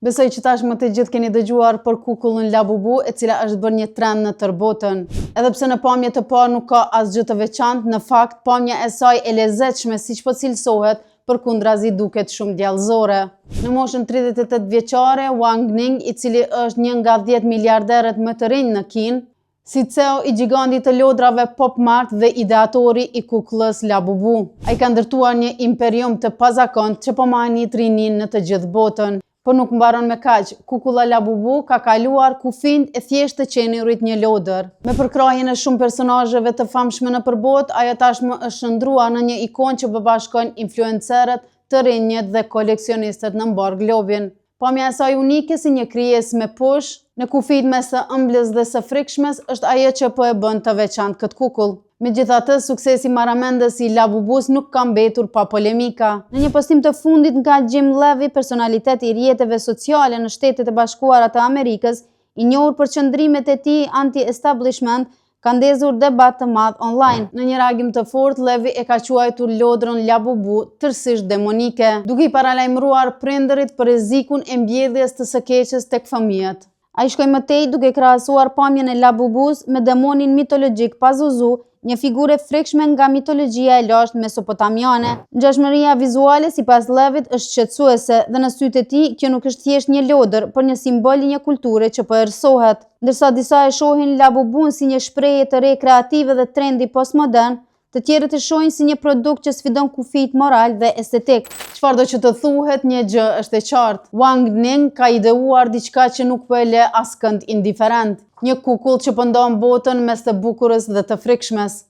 Besoj që tashmë të gjithë keni dëgjuar për kukullën Labubu, e cila është bërë një trend në tërë botën. Edhe pse në pamje të parë nuk ka asgjë të veçantë, në fakt pamja e saj e lezetshme siç po cilësohet, përkundrazi duket shumë djallëzore. Në moshën 38 vjeçare, Wang Ning, i cili është një nga 10 miliarderët më të rinj në Kinë, si CEO i gigantit të lodrave Pop Mart dhe ideatori i kukullës Labubu. Ai ka ndërtuar një imperium të pazakontë që po manit rinin në të gjithë botën. Por nuk mbaron me kaq, kukulla Labubu ka kaluar kufijt e thjeshtë të qenurit një lodër. Me përkrahjen e shumë personazheve të famshme në përbot, ajo tashmë është shndruar në një ikonë që bashkon influencerët, të rinjët dhe koleksionistët në mbar globin. Pamja e saj unike si një krijesë me push, në kufijt mes së ëmbëlës dhe së frikshmes, është ajo që po e bën të veçantë këtë kukull. Megjithatë, suksesi marramendës i Labubus nuk ka mbetur pa polemika. Në një postim të fundit nga Jim Levy, personalitet i rrjeteve sociale në Shtetet e Bashkuara të Amerikës, i njohur për qëndrimet e tij anti-establishment, ka ndezur debat të madh online. Në një reagim të fortë, Levy e ka quajtur lodrën Labubu tërësisht demonike, duke i paralajmëruar prindërit për rrezikun e mbjedhjes të së keqes tek fëmijët. Ai shkoi më tej duke krahasuar pamjen e Labubus me demonin mitologjik Pazuzu, një figurë e frikshme nga mitologjia e lashtë mesopotamiane. Ngjashmëria vizuale sipas Levyt është shqetësuese dhe në sytë e tij kjo nuk është thjesht një lodër, por një simbol i një kulture që po errësohet. Ndërsa disa e shohin Labubun si një shprehje të re kreative dhe trendi postmodern, të tjerët e shohin si një produkt që sfidon kufijt moral dhe estetik. Çfarë do që të thuhet, një gjë është e qartë. Wang Ning ka ideuar diçka që nuk po e lë askënd indiferent. Një kukull që po ndon botën mes të bukurës dhe të frikshmes.